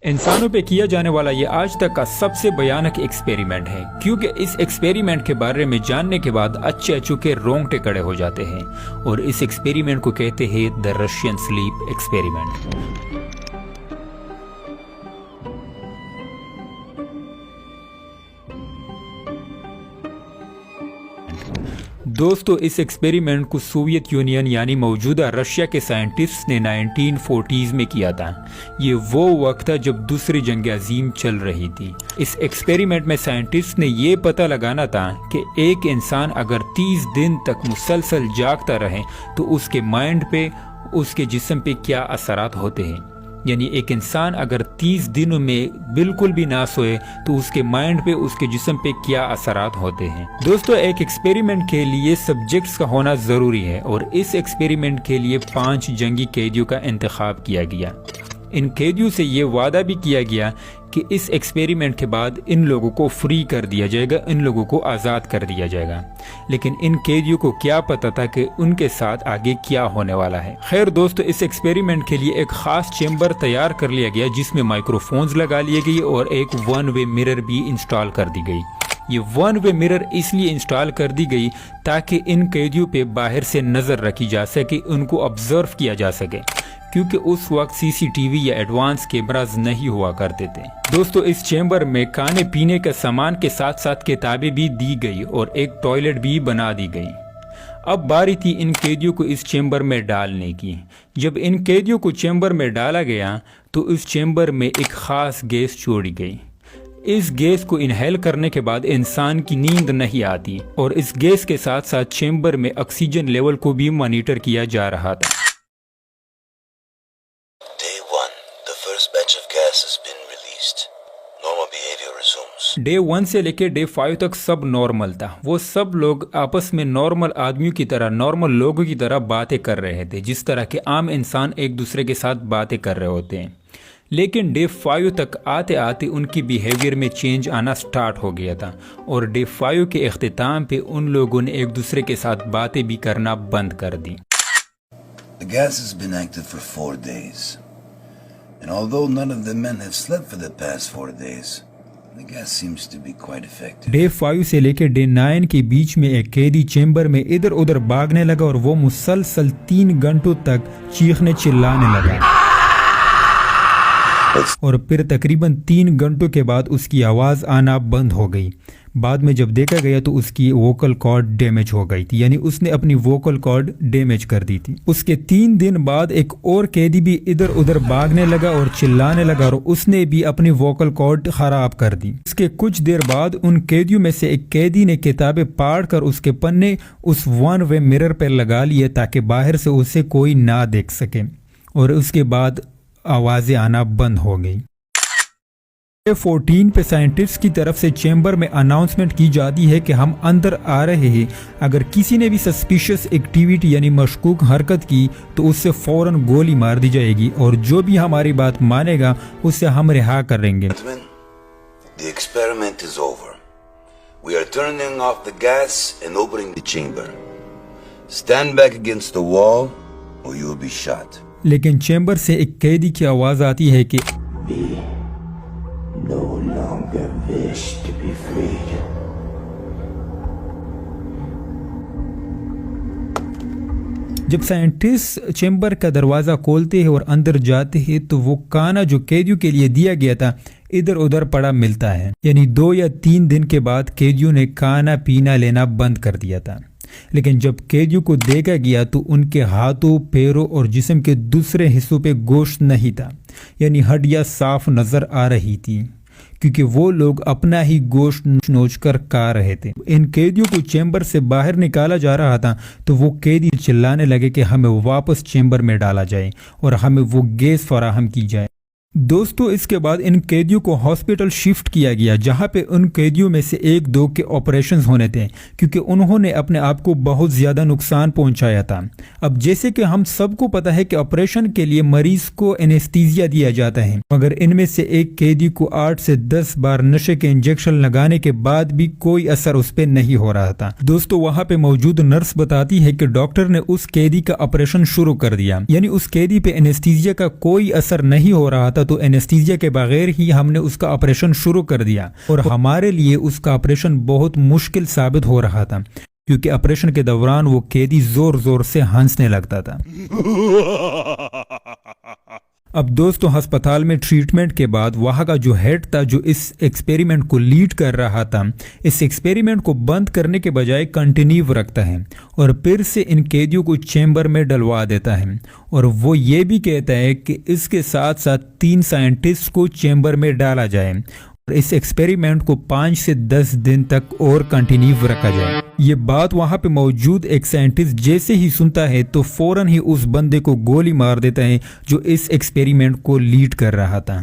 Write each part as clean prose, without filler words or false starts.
انسانوں پہ کیا جانے والا یہ آج تک کا سب سے بھیانک ایکسپیریمنٹ ہے، کیونکہ اس ایکسپیریمنٹ کے بارے میں جاننے کے بعد اچھے چکے رونگٹے کڑے ہو جاتے ہیں، اور اس ایکسپیریمنٹ کو کہتے ہیں دی رشین سلیپ ایکسپیریمنٹ۔ دوستو، اس ایکسپیریمنٹ کو سوویت یونین یعنی موجودہ رشیا کے سائنٹسٹ نے 1940s میں کیا تھا۔ یہ وہ وقت تھا جب دوسری جنگ عظیم چل رہی تھی۔ اس ایکسپیریمنٹ میں سائنٹسٹ نے یہ پتہ لگانا تھا کہ ایک انسان اگر 30 دن تک مسلسل جاگتا رہے تو اس کے مائنڈ پہ، اس کے جسم پہ کیا اثرات ہوتے ہیں۔ یعنی ایک انسان اگر 30 دنوں میں بالکل بھی نہ سوئے تو اس کے مائنڈ پہ، اس کے جسم پہ کیا اثرات ہوتے ہیں۔ دوستو، ایک ایکسپیریمنٹ کے لیے سبجیکٹس کا ہونا ضروری ہے، اور اس ایکسپیریمنٹ کے لیے 5 جنگی قیدیوں کا انتخاب کیا گیا۔ ان قیدیوں سے یہ وعدہ بھی کیا گیا کہ اس ایکسپیریمنٹ کے بعد ان لوگوں کو فری کر دیا جائے گا، ان لوگوں کو آزاد کر دیا جائے گا۔ لیکن ان قیدیوں کو کیا پتا تھا کہ ان کے ساتھ آگے کیا ہونے والا ہے۔ خیر دوستو، اس ایکسپیریمنٹ کے لیے ایک خاص چیمبر تیار کر لیا گیا جس میں مائکروفونز لگا لیے گئی اور ایک ون وے مرر بھی انسٹال کر دی گئی۔ یہ ون وے مرر اس لیے انسٹال کر دی گئی تاکہ ان قیدیوں پہ باہر سے نظر رکھی جا سکے، ان کو آبزرو کیا جا سکے، کیونکہ اس وقت CCTV یا ایڈوانس کیمراز نہیں ہوا کرتے تھے۔ دوستو، اس چیمبر میں کھانے پینے کا سامان کے ساتھ ساتھ کتابیں بھی دی گئی اور ایک ٹوائلٹ بھی بنا دی گئی۔ اب باری تھی ان قیدیوں کو اس چیمبر میں ڈالنے کی۔ جب ان قیدیوں کو چیمبر میں ڈالا گیا تو اس چیمبر میں ایک خاص گیس چھوڑی گئی۔ اس گیس کو انہیل کرنے کے بعد انسان کی نیند نہیں آتی، اور اس گیس کے ساتھ ساتھ چیمبر میں آکسیجن لیول کو بھی مانیٹر کیا جا رہا تھا۔ ڈے 1 سے لے کے ڈے 5 تک سب نارمل تھا۔ وہ سب لوگ آپس میں نارمل آدمیوں کی طرح، نارمل لوگوں کی طرح باتیں کر رہے تھے، جس طرح کے عام انسان ایک دوسرے کے ساتھ باتیں کر رہے ہوتے ہیں۔ لیکن ڈے 5 تک آتے آتے ان کی بیہیویئر میں چینج آنا سٹارٹ ہو گیا تھا، اور ڈے 5 کے اختتام پہ ان لوگوں نے ایک دوسرے کے ساتھ باتیں بھی کرنا بند کر دی۔ The gas has been active for 4 days. And although none of the men have slept for the past 4 days, the gas seems to be quite effective. Day 5 سے لے کے ڈے 9 کے بیچ میں ایک قیدی چیمبر میں ادھر ادھر بھاگنے لگا، اور وہ مسلسل 3 گھنٹوں تک چیخنے چلانے لگا، اور پھر تقریباً 3 گھنٹوں کے بعد اس کی آواز آنا بند ہو گئی۔ بعد میں جب دیکھا گیا تو اس کی ووکل کارڈ ڈیمیج ہو گئی تھی، یعنی اس نے اپنی ووکل کارڈ ڈیمیج کر دی تھی۔ اس کے 3 دن بعد ایک اور قیدی بھی ادھر ادھر بھاگنے لگا اور چلانے لگا، اور اس نے بھی اپنی ووکل کارڈ خراب کر دی۔ اس کے کچھ دیر بعد ان قیدیوں میں سے ایک قیدی نے کتابیں پاڑ کر اس کے پنے اس ون وے مرر پر لگا لیے تاکہ باہر سے اسے کوئی نہ دیکھ سکے، اور اس کے بعد آوازیں آنا بند ہو گئی۔ 14 پہ سائنٹسٹ کی طرف سے چیمبر میں اناؤنسمنٹ کی جاتی ہے کہ ہم اندر آ رہے ہیں، اگر کسی نے بھی سسپیشس ایکٹیویٹی یعنی مشکوک حرکت کی تو اس سے فوراً گولی مار دی جائے گی، اور جو بھی ہماری بات مانے گا اسے ہم رہا کریں گے۔ The experiment is over. We are turning off the gas and opening the chamber. Stand back against the wall or you will be shot. لیکن چیمبر سے ایک قیدی کی آواز آتی ہے کہ no longer wish to be freed. جب سائنٹسٹ چیمبر کا دروازہ کھولتے ہیں اور اندر جاتے ہیں تو وہ کھانا جو قیدیوں کے لیے دیا گیا تھا ادھر ادھر پڑا ملتا ہے، یعنی 2 یا 3 دن کے بعد قیدیوں نے کھانا پینا لینا بند کر دیا تھا۔ لیکن جب قیدیوں کو دیکھا گیا تو ان کے ہاتھوں، پیروں اور جسم کے دوسرے حصوں پہ گوشت نہیں تھا، یعنی ہڈیاں صاف نظر آ رہی تھی، کیونکہ وہ لوگ اپنا ہی گوشت نوچ کر کھا رہے تھے۔ ان قیدیوں کو چیمبر سے باہر نکالا جا رہا تھا تو وہ قیدی چلانے لگے کہ ہمیں واپس چیمبر میں ڈالا جائے اور ہمیں وہ گیس فراہم کی جائے۔ دوستو، اس کے بعد ان قیدیوں کو ہاسپٹل شفٹ کیا گیا، جہاں پہ ان قیدیوں میں سے 1-2 کے آپریشنز ہونے تھے، کیونکہ انہوں نے اپنے آپ کو بہت زیادہ نقصان پہنچایا تھا۔ اب جیسے کہ ہم سب کو پتا ہے کہ آپریشن کے لیے مریض کو انیستھیزیا دیا جاتا ہے، مگر ان میں سے ایک قیدی کو 8 سے 10 بار نشے کے انجیکشن لگانے کے بعد بھی کوئی اثر اس پہ نہیں ہو رہا تھا۔ دوستو، وہاں پہ موجود نرس بتاتی ہے کہ ڈاکٹر نے اس قیدی کا آپریشن شروع کر دیا، یعنی اس قیدی پہ انیستھیزیا کا کوئی اثر نہیں ہو رہا تھا، تو اینستھیزیا کے بغیر ہی ہم نے اس کا آپریشن شروع کر دیا، اور ہمارے لیے اس کا آپریشن بہت مشکل ثابت ہو رہا تھا کیونکہ آپریشن کے دوران وہ قیدی زور زور سے ہنسنے لگتا تھا۔ اب دوستو ہسپتال میں ٹریٹمنٹ کے بعد وہاں کا جو ہیڈ تھا جو اس ایکسپیریمنٹ کو لیڈ کر رہا تھا، اس ایکسپیریمنٹ کو بند کرنے کے بجائے کنٹینیو رکھتا ہے اور پھر سے ان قیدیوں کو چیمبر میں ڈلوا دیتا ہے، اور وہ یہ بھی کہتا ہے کہ اس کے ساتھ ساتھ 3 سائنٹسٹ کو چیمبر میں ڈالا جائے اور اس ایکسپیریمنٹ کو 5 سے 10 دن تک اور کنٹینیو رکھا جائے۔ یہ بات وہاں پہ موجود ایک سائنٹسٹ جیسے ہی سنتا ہے تو فوراً ہی اس بندے کو گولی مار دیتا ہے جو اس ایکسپیریمنٹ کو لیڈ کر رہا تھا۔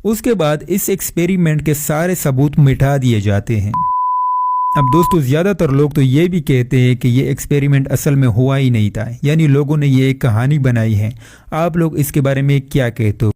اس کے بعد اس ایکسپیریمنٹ کے سارے ثبوت مٹا دیے جاتے ہیں۔ اب دوستو زیادہ تر لوگ تو یہ بھی کہتے ہیں کہ یہ ایکسپیریمنٹ اصل میں ہوا ہی نہیں تھا، یعنی لوگوں نے یہ ایک کہانی بنائی ہے۔ آپ لوگ اس کے بارے میں کیا کہتے ہو؟